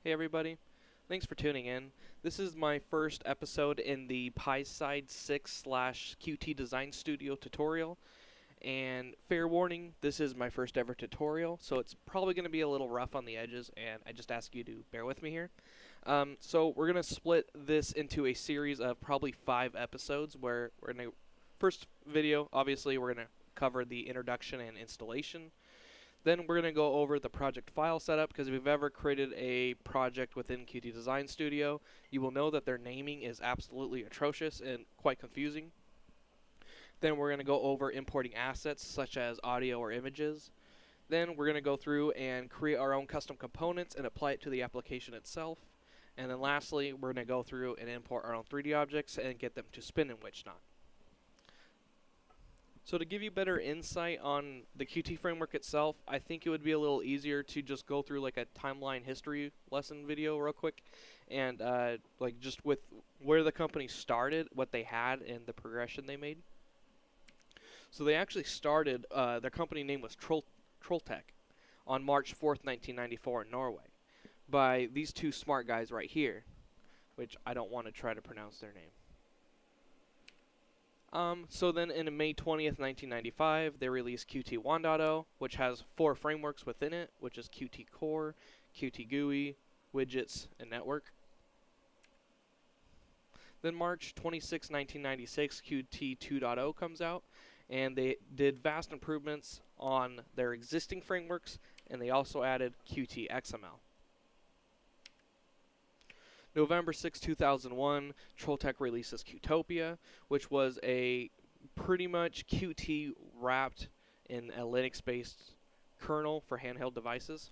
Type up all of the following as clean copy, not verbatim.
Hey everybody, thanks for tuning in. This is my first episode in the Pyside6 slash QT Design Studio tutorial. And fair warning, this is my first ever tutorial, so it's probably going to be a little rough on the edges, and I just ask you to bear with me here. So we're going to split this into a series of probably 5 episodes where we're going to, first video, obviously, we're going to cover the introduction and installation. Then we're going to go over the project file setup, because if you've ever created a project within Qt Design Studio, you will know that their naming is absolutely atrocious and quite confusing. Then we're going to go over importing assets such as audio or images. Then we're going to go through and create our own custom components and apply it to the application itself. And then lastly, we're going to go through and import our own 3D objects and get them to spin and which not. So to give you better insight on the Qt framework itself, I think it would be a little easier to just go through like a timeline history lesson video real quick, and like just with where the company started, what they had, and the progression they made. So they actually started, their company name was Trolltech on March 4th, 1994 in Norway by these two smart guys right here, which I don't want to try to pronounce their name. So then in May 20th, 1995, they released Qt 1.0, which has 4 frameworks within it, which is Qt Core, Qt GUI, Widgets, and Network. Then March 26, 1996, Qt 2.0 comes out, and they did vast improvements on their existing frameworks, and they also added Qt XML. November 6, 2001, Trolltech releases Qtopia, which was a pretty much Qt wrapped in a Linux-based kernel for handheld devices.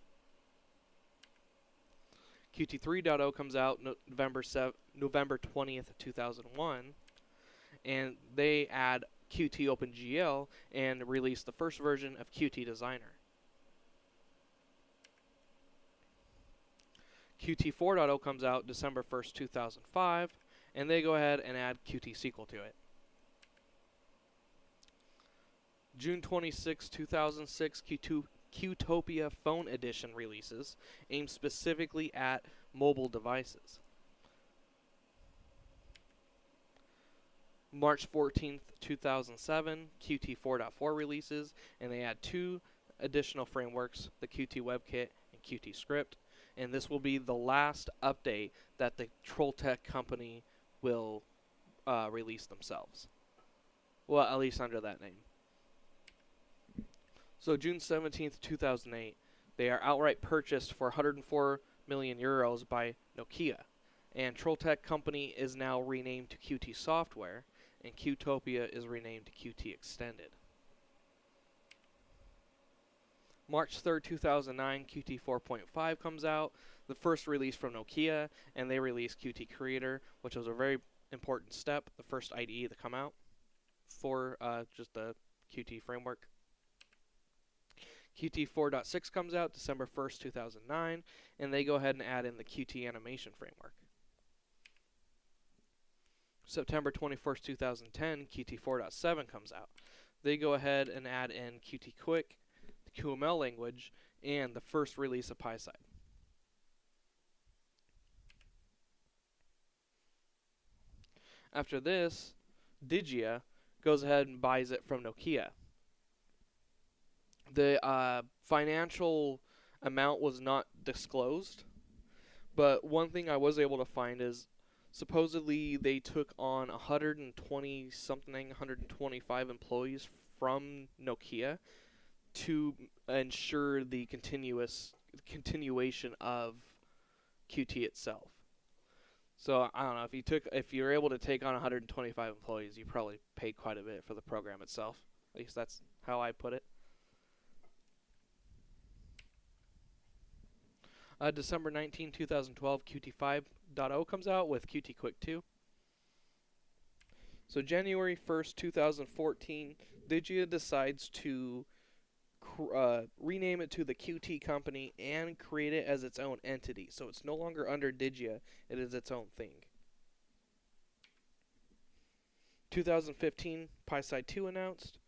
Qt 3.0 comes out November 20th, 2001, and they add Qt OpenGL and release the first version of Qt Designer. Qt 4.0 comes out December 1st, 2005, and they go ahead and add Qt SQL to it. June 26, 2006, Qtopia Phone Edition releases, aimed specifically at mobile devices. March 14th, 2007, Qt 4.4 releases, and they add 2 additional frameworks, the Qt WebKit and Qt Script. And this will be the last update that the Trolltech company will release themselves. Well, at least under that name. So June 17th, 2008, they are outright purchased for 104 million euros by Nokia. And Trolltech company is now renamed to Qt Software, and Qtopia is renamed to Qt Extended. March 3rd, 2009, Qt 4.5 comes out, the first release from Nokia, and they released Qt Creator, which was a very important step, the first IDE to come out for just the Qt framework. Qt 4.6 comes out December 1st, 2009, and they go ahead and add in the Qt animation framework. September 21st, 2010, Qt 4.7 comes out. They go ahead and add in Qt Quick, the QML language, and the first release of Pyside. After this, Digia goes ahead and buys it from Nokia. The financial amount was not disclosed, but one thing I was able to find is supposedly they took on 120 something, 125 employees from Nokia to ensure the continuation of Qt itself. So I don't know, if you're able to take on 125 employees, you probably paid quite a bit for the program itself. At least that's how I put it. December 19, 2012, Qt 5.0 comes out with Qt Quick 2. So January 1st, 2014, Digia decides to rename it to the Qt company and create it as its own entity. So it's no longer under Digia, it is its own thing. 2015, Pyside6 announced.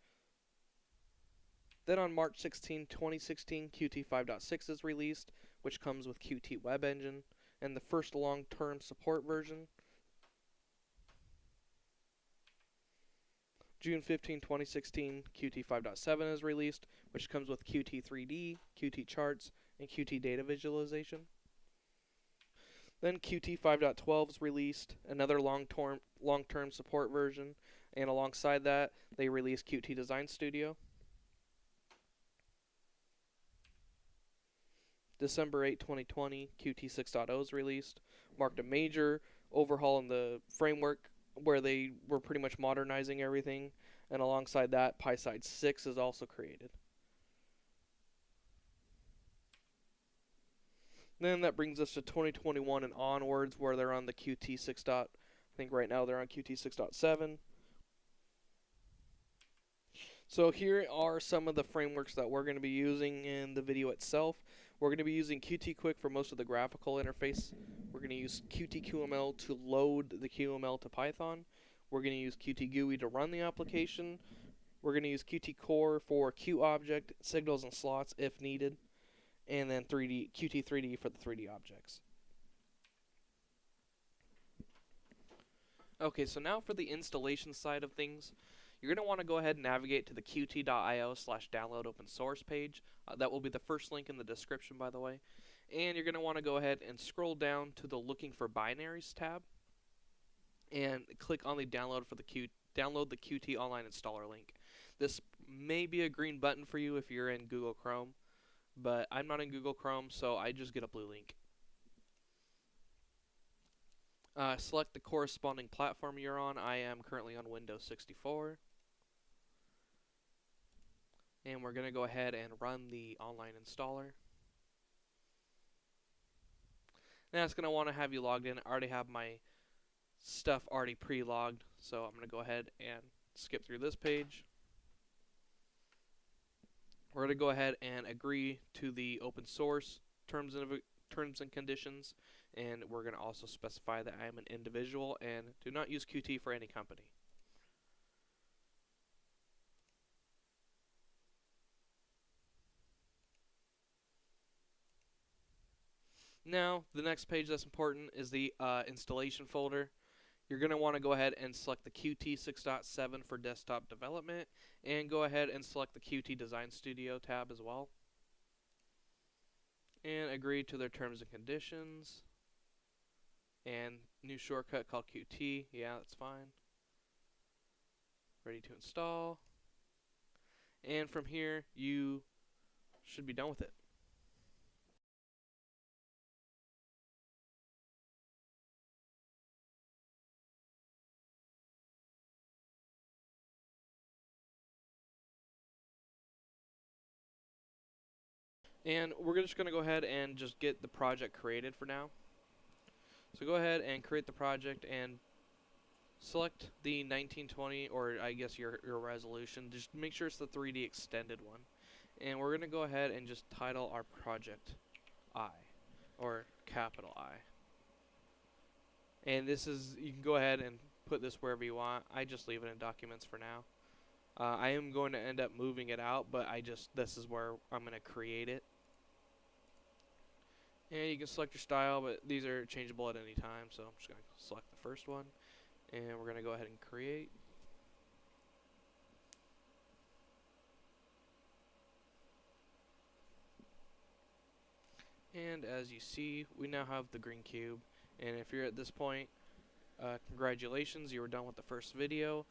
Then on March 16, 2016, Qt 5.6 is released, which comes with Qt Web Engine. and the first long-term support version. June 15, 2016, Qt 5.7 is released, which comes with Qt 3D, Qt charts, and Qt data visualization. Then Qt 5.12 is released, another long-term support version, and alongside that, they released Qt Design Studio. December 8, 2020, Qt 6.0 is released, marked a major overhaul in the framework where they were pretty much modernizing everything, and alongside that, Pyside6 is also created. Then that brings us to 2021 and onwards, where they're on the Qt 6. I think right now they're on Qt 6.7. So here are some of the frameworks that we're going to be using in the video itself. We're going to be using Qt Quick for most of the graphical interface. We're going to use Qt to load the QML to Python. We're going to use Qt GUI to run the application. We're going to use Qt Core for QObject, signals, and slots if needed. And then Qt 3D for the 3D objects. Okay, so now for the installation side of things, you're going to want to go ahead and navigate to the qt.io/download open source page. That will be the first link in the description, by the way. And you're going to want to go ahead and scroll down to the Looking for Binaries tab and click on the download the Qt online installer link. This may be a green button for you if you're in Google Chrome, but I'm not in Google Chrome, so I just get a blue link. Select the corresponding platform you're on. I am currently on Windows 64. And we're going to go ahead and run the online installer. Now it's going to want to have you logged in. I already have my stuff already pre-logged, so I'm going to go ahead and skip through this page. We're going to go ahead and agree to the open source terms and conditions, and we're going to also specify that I am an individual and do not use Qt for any company. Now, the next page that's important is the installation folder. You're going to want to go ahead and select the Qt 6.7 for desktop development, and go ahead and select the Qt Design Studio tab as well. And agree to their terms and conditions. And new shortcut called Qt. Yeah, that's fine. Ready to install. And from here, you should be done with it. And we're just going to go ahead and just get the project created for now. So go ahead and create the project and select the 1920, or I guess your resolution. Just make sure it's the 3D extended one. And we're going to go ahead and just title our project I, or capital I. And this is, you can go ahead and put this wherever you want. I just leave it in documents for now. I am going to end up moving it out, but this is where I'm going to create it. And you can select your style, but these are changeable at any time, so I'm just going to select the first one. And we're going to go ahead and create. And as you see, we now have the green cube. And if you're at this point, congratulations, you were done with the first video.